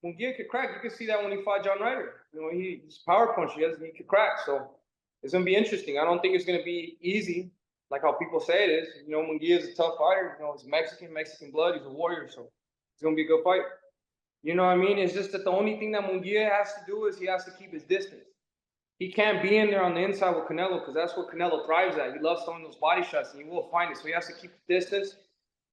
Munguia could crack. You could see that when he fought John Ryder. You know, he's power punch. He could crack. So it's gonna be interesting. I don't think it's gonna be easy, like how people say it is. You know, Munguia is a tough fighter. You know, he's Mexican blood. He's a warrior. So it's gonna be a good fight. You know what I mean? It's just that the only thing that Munguia has to do is he has to keep his distance. He can't be in there on the inside with Canelo because that's what Canelo thrives at. He loves throwing those body shots, and he will find it. So he has to keep the distance,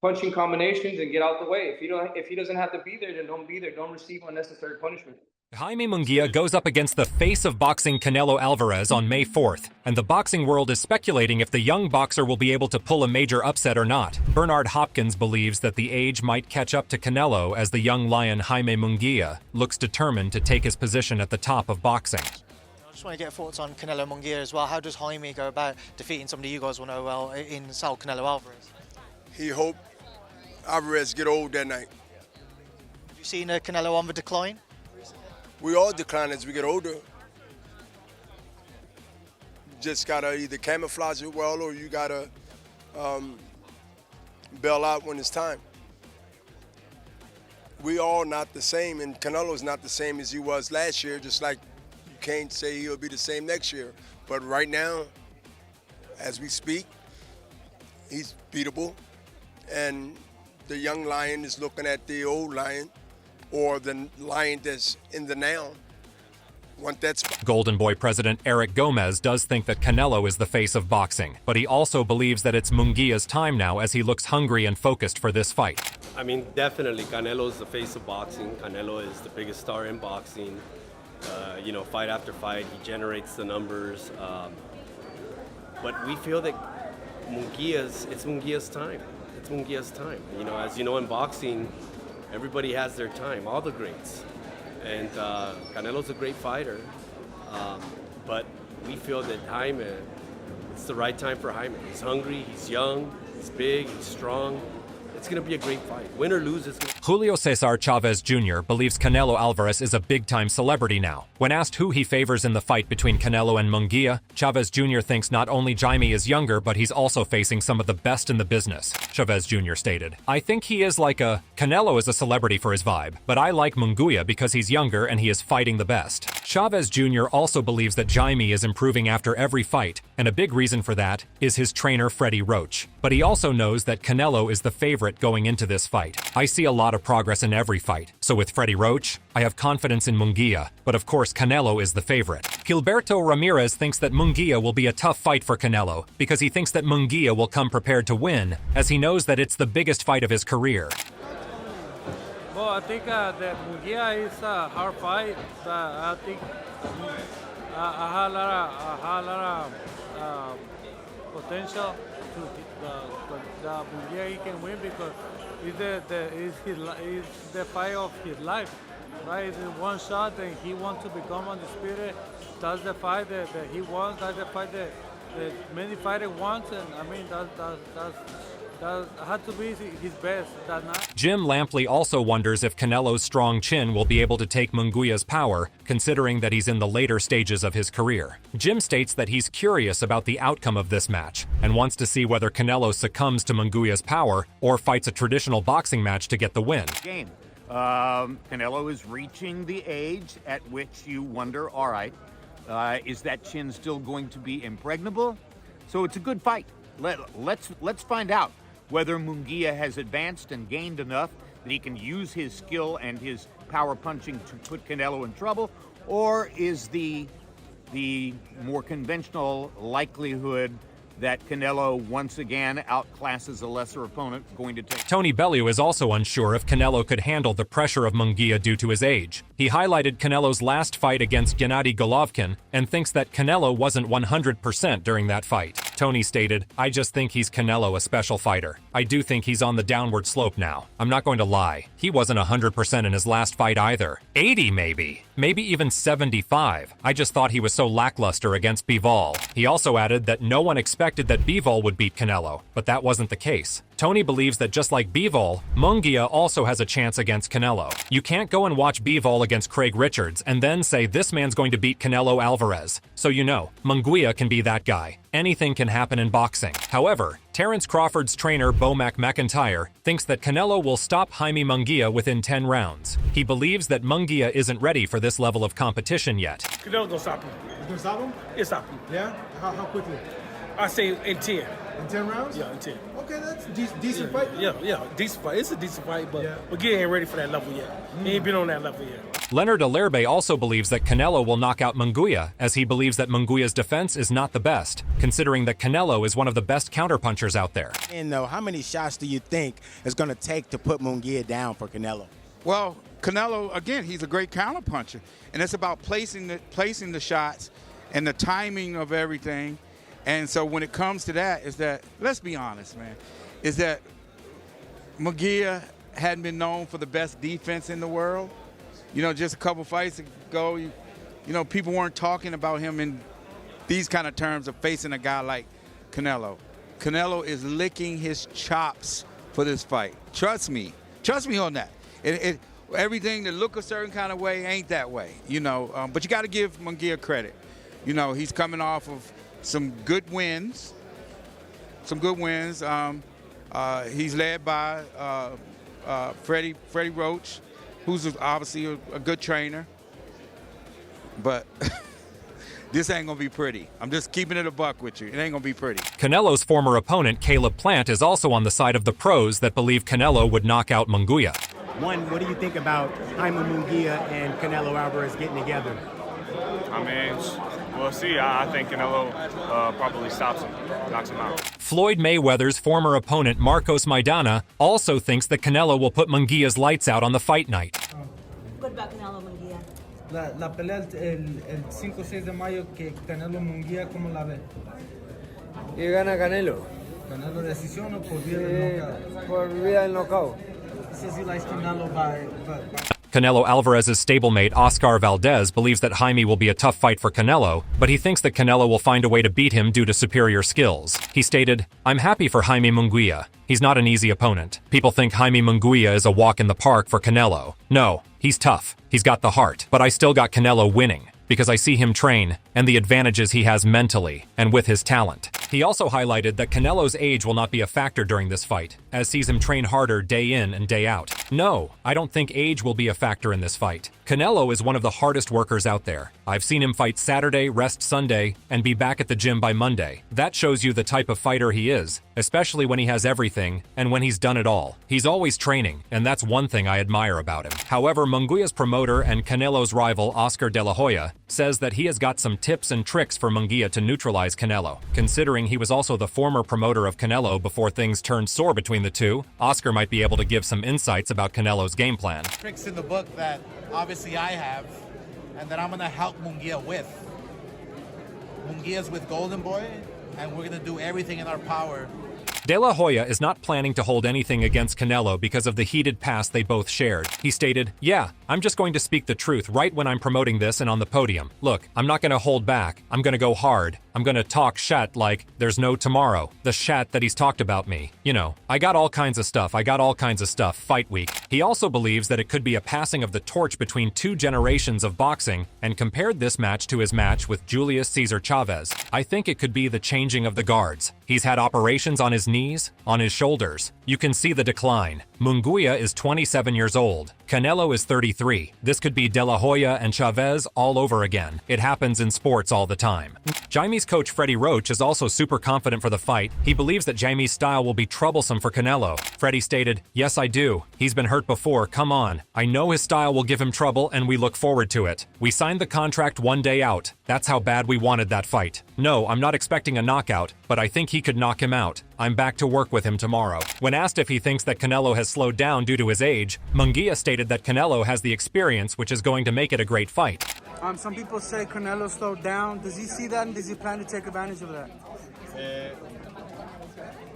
punching combinations, and get out the way. If he doesn't have to be there, then don't be there. Don't receive unnecessary punishment. Jaime Munguia goes up against the face of boxing Canelo Alvarez on May 4th, and the boxing world is speculating if the young boxer will be able to pull a major upset or not. Bernard Hopkins believes that the age might catch up to Canelo as the young lion Jaime Munguia looks determined to take his position at the top of boxing. I just want to get thoughts on Canelo-Munguia as well. How does Jaime go about defeating somebody you guys will know well in Sal Canelo Alvarez? He hoped Alvarez get old that night. Have you seen Canelo on the decline? We all decline as we get older. Just gotta either camouflage it well or you gotta bail out when it's time. We all not the same, and Canelo's not the same as he was last year, just like you can't say he'll be the same next year. But right now, as we speak, he's beatable, and the young lion is looking at the old lion, or the lion that's in the now. Want that spot. Golden Boy president Eric Gomez does think that Canelo is the face of boxing, but he also believes that it's Munguia's time now as he looks hungry and focused for this fight. I mean, definitely, Canelo is the face of boxing. Canelo is the biggest star in boxing. You know, fight after fight, he generates the numbers. But we feel that it's Munguia's time. It's Munguia's time. You know, as you know, in boxing, everybody has their time, all the greats. And Canelo's a great fighter, but we feel that Jaime, it's the right time for Jaime. He's hungry, he's young, he's big, he's strong. It's going to be a great fight. Win or lose, it's going to... Julio Cesar Chavez Jr. believes Canelo Alvarez is a big-time celebrity now. When asked who he favors in the fight between Canelo and Munguia, Chavez Jr. thinks not only Jaime is younger, but he's also facing some of the best in the business. Chavez Jr. stated, "I think he is like a... Canelo is a celebrity for his vibe, but I like Munguia because he's younger and he is fighting the best." Chavez Jr. also believes that Jaime is improving after every fight, and a big reason for that is his trainer Freddie Roach. But he also knows that Canelo is the favorite going into this fight. "I see a lot of progress in every fight, so with Freddie Roach, I have confidence in Munguia, but of course Canelo is the favorite." Gilberto Ramirez thinks that Munguia will be a tough fight for Canelo because he thinks that Munguia will come prepared to win, as he knows that it's the biggest fight of his career. Well, I think that Munguia is a hard fight. I think I have a lot of potential to Munguia he can win because it's the fight of his life, right? It's one shot and he wants to become undisputed. That's the fight that he wants. That's the fight that many fighters want, and I mean that had to be his best that night. Jim Lampley also wonders if Canelo's strong chin will be able to take Munguia's power, considering that he's in the later stages of his career. Jim states that he's curious about the outcome of this match and wants to see whether Canelo succumbs to Munguia's power or fights a traditional boxing match to get the win. Game. Canelo is reaching the age at which you wonder, all right, is that chin still going to be impregnable? So it's a good fight. Let's find out whether Munguia has advanced and gained enough that he can use his skill and his power punching to put Canelo in trouble, or is the more conventional likelihood that Canelo once again outclasses a lesser opponent going to take. Tony Bellew is also unsure if Canelo could handle the pressure of Munguia due to his age. He highlighted Canelo's last fight against Gennady Golovkin and thinks that Canelo wasn't 100% during that fight. Tony stated, "I just think he's Canelo, a special fighter. I do think he's on the downward slope now. I'm not going to lie. He wasn't 100% in his last fight either. 80 maybe. Maybe even 75. I just thought he was so lackluster against Bivol." He also added that no one expected that Bivol would beat Canelo, but that wasn't the case. Tony believes that just like Bivol, Munguia also has a chance against Canelo. You can't go and watch Bivol against Craig Richards and then say this man's going to beat Canelo Alvarez. So you know, Munguia can be that guy. Anything can happen in boxing. However, Terence Crawford's trainer Bomac McIntyre thinks that Canelo will stop Jaime Munguia within 10 rounds. He believes that Munguia isn't ready for this level of competition yet. Canelo gonna stop him. You gonna stop him? He'll stop him. Yeah? How quickly? I say in 10. In 10 rounds? Yeah, in 10. Okay, that's decent fight. Yeah, decent fight. It's a decent fight, but Yeah. Munguia ain't ready for that level yet. He ain't been on that level yet. Leonard Alerbe also believes that Canelo will knock out Munguia, as he believes that Munguia's defense is not the best, considering that Canelo is one of the best counterpunchers out there. And how many shots do you think it's going to take to put Munguia down for Canelo? Well, Canelo, again, he's a great counterpuncher, and it's about placing the shots and the timing of everything. And so when it comes to that, is that, let's be honest, man, is that Munguia hadn't been known for the best defense in the world. You know, just a couple fights ago, you know, people weren't talking about him in these kind of terms of facing a guy like Canelo. Canelo is licking his chops for this fight. Trust me on that. Everything that look a certain kind of way ain't that way, you know. But you got to give Munguia credit. You know, he's coming off of some good wins. He's led by Freddie Roach, who's obviously a good trainer. But this ain't gonna be pretty. I'm just keeping it a buck with you. It ain't gonna be pretty. Canelo's former opponent, Caleb Plant, is also on the side of the pros that believe Canelo would knock out Munguia. One, what do you think about Jaime Munguia and Canelo Alvarez getting together? I mean, we'll see. I think Canelo probably stops him, knocks him out. Floyd Mayweather's former opponent, Marcos Maidana, also thinks that Canelo will put Munguia's lights out on the fight night. What about Canelo-Munguia? La pelea el 5-6 de mayo que Canelo-Munguia, ¿cómo la ve? Y gana Canelo. ¿Canelo decisión o por vía del knockout? Por vía del knockout. He says he likes Canelo by Canelo Alvarez's stablemate Oscar Valdez believes that Jaime will be a tough fight for Canelo, but he thinks that Canelo will find a way to beat him due to superior skills. He stated, "I'm happy for Jaime Munguia. He's not an easy opponent. People think Jaime Munguia is a walk in the park for Canelo. No, he's tough. He's got the heart. But I still got Canelo winning, because I see him train, and the advantages he has mentally, and with his talent." He also highlighted that Canelo's age will not be a factor during this fight, as sees him train harder day in and day out. No, I don't think age will be a factor in this fight. Canelo is one of the hardest workers out there. I've seen him fight Saturday, rest Sunday, and be back at the gym by Monday. That shows you the type of fighter he is, especially when he has everything and when he's done it all. He's always training, and that's one thing I admire about him. However, Munguia's promoter and Canelo's rival, Oscar De La Hoya, says that he has got some tips and tricks for Munguia to neutralize Canelo. Considering he was also the former promoter of Canelo before things turned sore between the two, Oscar might be able to give some insights about Canelo's game plan. Tricks in the book that obviously I have and that I'm going to help Munguia with. Munguia's with Golden Boy, and we're going to do everything in our power. De La Hoya is not planning to hold anything against Canelo because of the heated past they both shared. He stated, "Yeah, I'm just going to speak the truth right when I'm promoting this and on the podium. Look, I'm not going to hold back. I'm going to go hard. I'm going to talk shat like there's no tomorrow. The shat that he's talked about me. You know, I got all kinds of stuff. Fight week." He also believes that it could be a passing of the torch between two generations of boxing and compared this match to his match with Julius Caesar Chavez. "I think it could be the changing of the guards. He's had operations on his knees, on his shoulders. You can see the decline. Munguia is 27 years old. Canelo is 33. This could be De La Hoya and Chavez all over again. It happens in sports all the time." Jaime's coach Freddie Roach is also super confident for the fight. He believes that Jaime's style will be troublesome for Canelo. Freddie stated, "Yes, I do. He's been hurt before, come on. I know his style will give him trouble and we look forward to it. We signed the contract one day out. That's how bad we wanted that fight. No, I'm not expecting a knockout, but I think he could knock him out. I'm back to work with him tomorrow." When asked if he thinks that Canelo has slowed down due to his age, Munguia stated that Canelo has the experience which is going to make it a great fight. Some people say Canelo slowed down. Does he see that and does he plan to take advantage of that?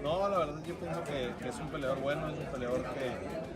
No, la verdad yo pienso que es un peleador bueno, es un peleador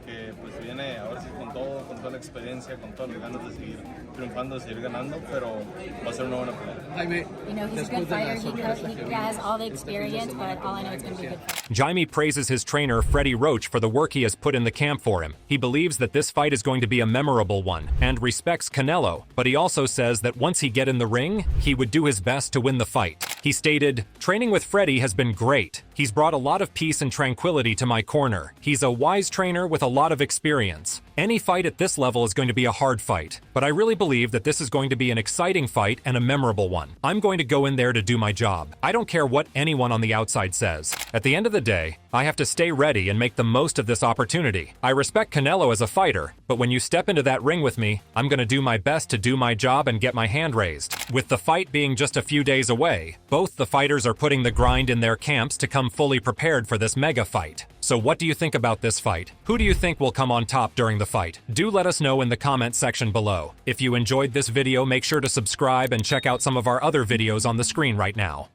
que pues viene ahora sí con toda la experiencia, con todas las ganas de seguir triunfando, de seguir ganando, pero va a ser una buena pelea. You know, he's a good fighter. He has all the experience, but all I know it's going to be a good fight. Jaime praises his trainer Freddie Roach for the work he has put in the camp for him. He believes that this fight is going to be a memorable one and respects Canelo, but he also says that once he get in the ring, he would do his best to win the fight. He stated, "Training with Freddie has been great. He's brought a lot of peace and tranquility to my corner. He's a wise trainer with a lot of experience. Any fight at this level is going to be a hard fight, but I really believe that this is going to be an exciting fight and a memorable one. I'm going to go in there to do my job. I don't care what anyone on the outside says. At the end of the day, I have to stay ready and make the most of this opportunity. I respect Canelo as a fighter, but when you step into that ring with me, I'm going to do my best to do my job and get my hand raised." With the fight being just a few days away, both the fighters are putting the grind in their camps to come fully prepared for this mega fight. So what do you think about this fight? Who do you think will come on top during the fight? Do let us know in the comments section below. If you enjoyed this video, make sure to subscribe and check out some of our other videos on the screen right now.